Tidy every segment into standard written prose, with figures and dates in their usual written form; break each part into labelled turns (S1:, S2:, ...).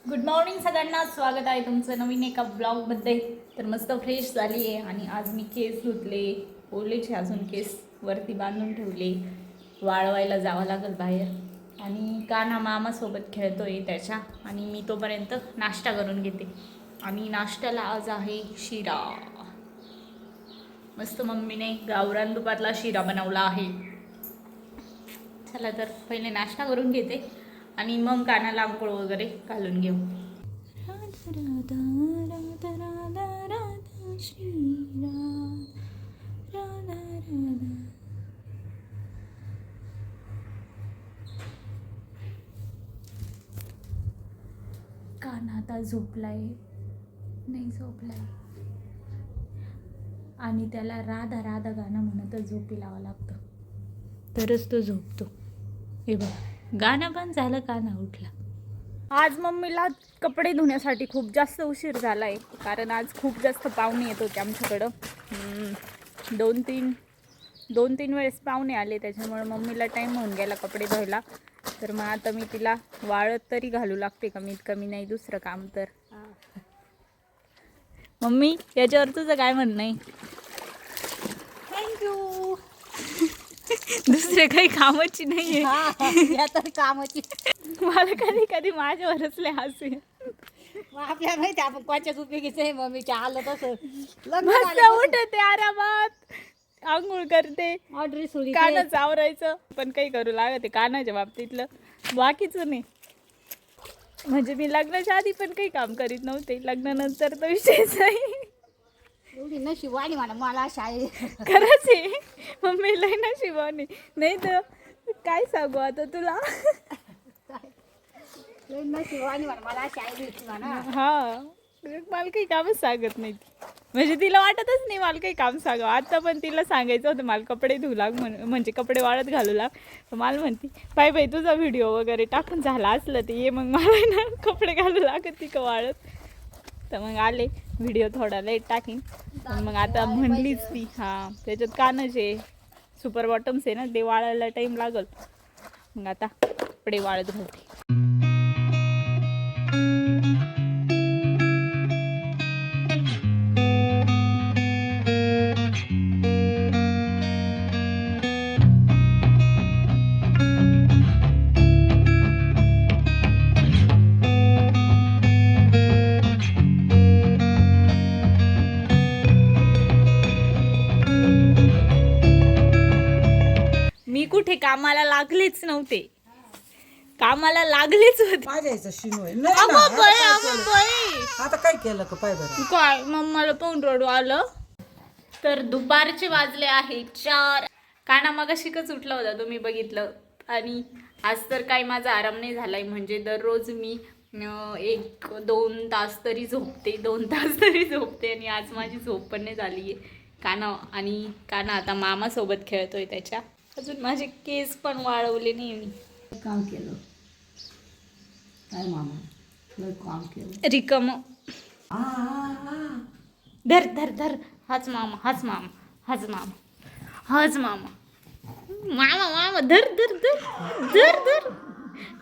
S1: Good morning सगळ्यांना, स्वागत आहे तुमचं नवीन एका ब्लॉगमध्ये. तर मस्त फ्रेश झाली आहे आणि आज मी केस धुतले, ओलेचे अजून केस वरती बांधून ठेवले. वाळवायला जावं लागेल बाहेर आणि कान्हा मामासोबत खेळतो आहे त्याच्या. आणि मी तोपर्यंत नाश्ता करून घेते. आणि नाश्त्याला आज आहे शिरा. मस्त मम्मीने गावरान तुपातला शिरा बनवला आहे. चला तर पहिले नाश्ता करून घेते आणि मग कानाला आंघोळ वगैरे घालून घेऊ. राधा राधा राधा राधा राधा श्रीराम राधा राधा. कान्हा आता झोपलाय, नाही झोपलाय आणि त्याला राधा राधा गाणं म्हणत झोपी लावावं लागतं तरच तो झोपतो. हे बघा, गाणं पण झालं, कान्हा उठला. आज मम्मीला कपडे धुण्यासाठी खूप जास्त उशीर झाला आहे, कारण आज खूप जास्त पाहुणे येत होते आमच्याकडं. दोन तीन वेळेस पाहुणे आले, त्याच्यामुळे मम्मीला टाईम होऊन गेला कपडे धुवायला. तर मग आता मी तिला वाळत तरी घालू लागते कमीत कमी, नाही दुसरं काम तर. मम्मी, याच्यावर तुझं काय म्हणणं आहे?
S2: थँक्यू.
S1: दुसरे काही कामाची नाही आहे
S2: या तर कामाची.
S1: मला कधी कधी माझ्यावरच लय हसू येतं.
S2: मग आपल्याला माहिती आपण कोणच्याच उपयोगीचं आहे. मम्मीच्या आलं तसं
S1: मस्त उठते, आरामात आंघोळ करते,
S2: ऑर्डर सोडी
S1: कानच आवरायचं. पण काही करू लागते कानाच्या बाबतीतलं, बाकीचं नाही. म्हणजे मी लग्नाच्या आधी पण काही काम करीत नव्हते, लग्नानंतर तर विषयच नाही.
S2: एवढी नशिबानी म्हणा मला शाळेत.
S1: खरंच आहे, मम्मी लय नशिबाने. नाही तर काय सांगू आता तुला.
S2: नशिबानी म्हणा मला शाळेत म्हणा.
S1: हा, मला काही कामच सांगत नाही ती. म्हणजे तिला वाटतच नाही मला काही काम सांगावं. आता पण तिला सांगायचं होतं मला कपडे धुऊ लाग, म्हणजे कपडे वाळत घालू लाग. मला म्हणते बाई तुझा व्हिडिओ वगैरे टाकून झाला असलं ते ये, मग मला ना कपडे घालू लागत ती का वाळत. तर मग आले, व्हिडिओ थोडा लेट टाकीन. पण मग आता म्हणलीच ती. हां, त्याच्यात कानच आहे, सुपर बॉटम्स आहे ना, ते वाळायला टाईम लागल. मग आता कपडे वाळत घालते. मी कुठे कामाला लागलेच नव्हते, कामाला लागलेच होते.
S3: माझ्याचं शिनोय आता काय केलं का पाय बरं.
S1: काय मम्माला पण रडू आलं. तर दुपारचे वाजले आहे 4. काना मग शिकच उठला होता, तुम्ही बघितलं. आणि आज तर काही माझा आराम नाही झालाय. म्हणजे दररोज मी 1-2 तास तरी झोपते, 2 तास तरी झोपते. आणि आज माझी झोप पण नाही झाली आहे. काना आता मामासोबत खेळतोय त्याच्या. अजून माझे केस पण वाळवले नाही मी.
S2: काम केलं काय मामा, काम केलं
S1: रिकम. धर धर धर, हाच मामा, हाच मामा, हाच मामा, हाच मामा, मामा मामा, धर धर धर धर धर.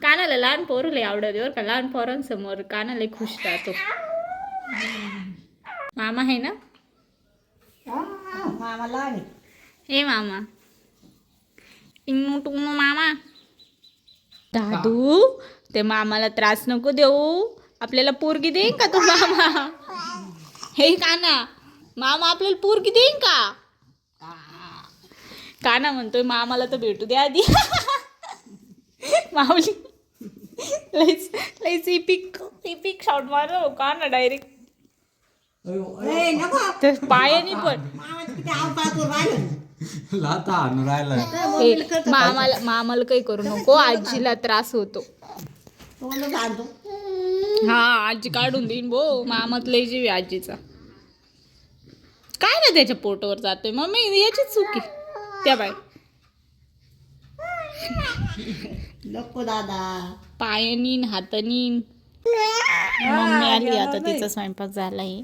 S1: कानाला लहान पोरं लय आवडते बरं का. लहान पोरांसमोर कानाला खुश राहतो. मामा आहे ना,
S2: मामा लहान.
S1: हे मामा, इमू मामा. दादू, ते मामाला त्रास नको देऊ. आपल्याला पोरगी देईन का तो मामा? हे काना, मामा आपल्याला पोरगी देईन का? काना म्हणतोय मामाला तर भेटू द्या आधी. माऊली लईच इपिक शॉट मारलो काना डायरेक्ट. तर पायानी पण मामाला काही करू नको, आजीला त्रास होतो. हा, आजी काढून देईन भो. मामात लय जीव आहे आजीचा. काय ना त्याच्या पोटावर जातोय मम्मी, याचीच चुकी. त्या बाय
S2: नको दादा,
S1: पायानीन हातानीन. मम्मी आली आता, तिचा स्वयंपाक झालाय.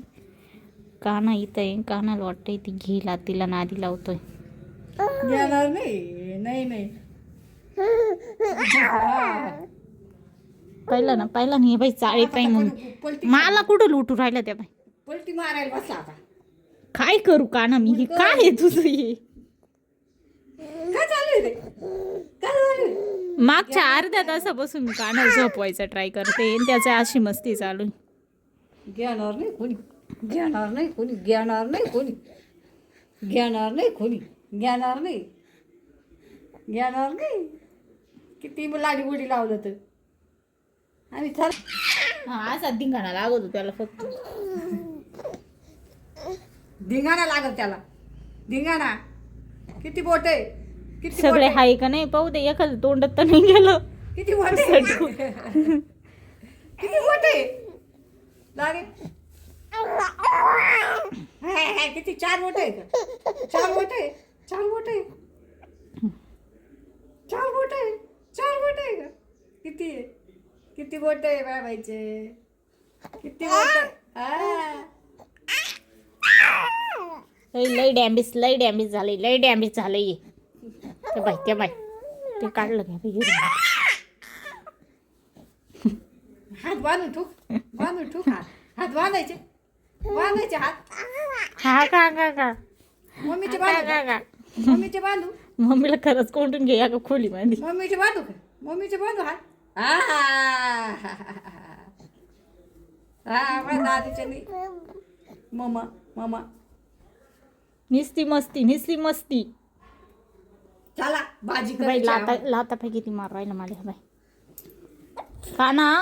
S1: काना इथं आहे, कानाला वाटतंय ती घेला, तिला नादी लावतोय.
S2: येणार नाही. नाही
S1: पाहिलं ना हे बाई चाळी पाय म्हणून
S2: पलटी
S1: मला कुठं लुटू राहिलं त्या बाई
S2: पलटी मारायला बसला आता
S1: काय करू काना मी हे काय आहे तुझं हे
S2: काय चालू आहे रे काय चालू आहे?
S1: मागच्या अर्ध्या तासापासून मी कानाला झोपवायचा ट्राय करते आणि त्याचा अशी मस्ती चालू आहे.
S2: घेणार नाही कोणी घेणार नाही कोणी घेणार नाही कोणी घेणार नाही कोणी घेणार नाही घेणार नाही किती लाडी उडी लावलं तर आम्ही चल
S1: हा असा धिंगाणा लागतो त्याला फक्त
S2: धिंगाणा लागल त्याला धिंगाणा किती बोट आहे किती
S1: सगळे
S2: बोट आहे?
S1: हाय का नाही पाहू दे एखादं तोंडात तर नाही गेलं
S2: किती बोट आहे किती बोट आहे लागे किती 4 बोट आहे का 4 बोट आहे 4 बोट आहे 4 बोट आहे 4 बोट आहे का किती आहे किती बोट आहे बाबाईचे किती बोट आहे
S1: लय डॅमेज झालंय ते बाय ते काढलं घ्या
S2: हात बांधून ठोक हात बांधायचे हात
S1: हा का
S2: मम्मीचे बांधू
S1: मम्मीला खरंच कोंडून घे या का खोली मध्ये
S2: मम्मीचे बांधू हात दादीच्या मम्मा
S1: निस्ती मस्ती
S2: चला भाजी
S1: बाई
S2: करायची
S1: लाता पाय किती मार राहिला मला बाई काना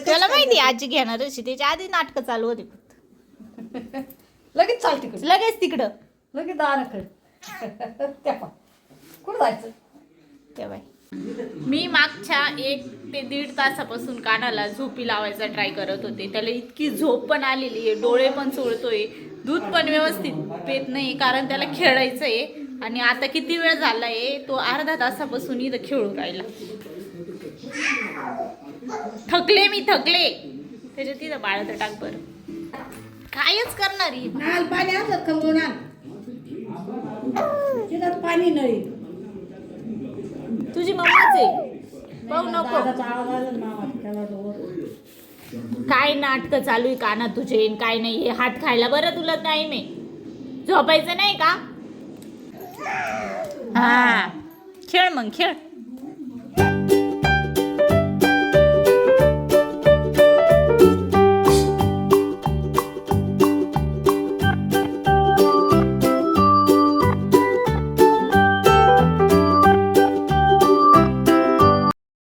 S1: त्याला माहिती आजी घेणार अशी त्याच्या आधी नाटकं चालू होते
S2: लगेच चाल तिकडे
S1: लगेच तिकडं
S2: लगेच दाराकडे कुठं जायचं
S1: त्या बाई मी मागच्या 1 ते 1.5 तासापासून कानाला झोपी लावायचा ट्राय करत होते त्याला इतकी झोप पण आलेली आहे डोळे पण चोळतोय दूध पण व्यवस्थित पेत नाही कारण त्याला खेळायचं आहे आणि आता किती वेळ झालाय तो अर्धा तासापासून इथं खेळून राहिला थकले त्याच्या तिथं बाळ तर टाक बरं कायच करणार ही
S2: नाल पाणी असत खवळून आण तिथं पाणी नळी
S1: तुझी मम्माच आहे पाहू नको
S2: दादाचा आवाज आला ना मामा त्याला
S1: काय नाटक चालू आहे काना तुझे आणि काय नाही हे हात खायला बरं तुला टाइम आहे झोपायचं नाही का हा खेळ मग खेळ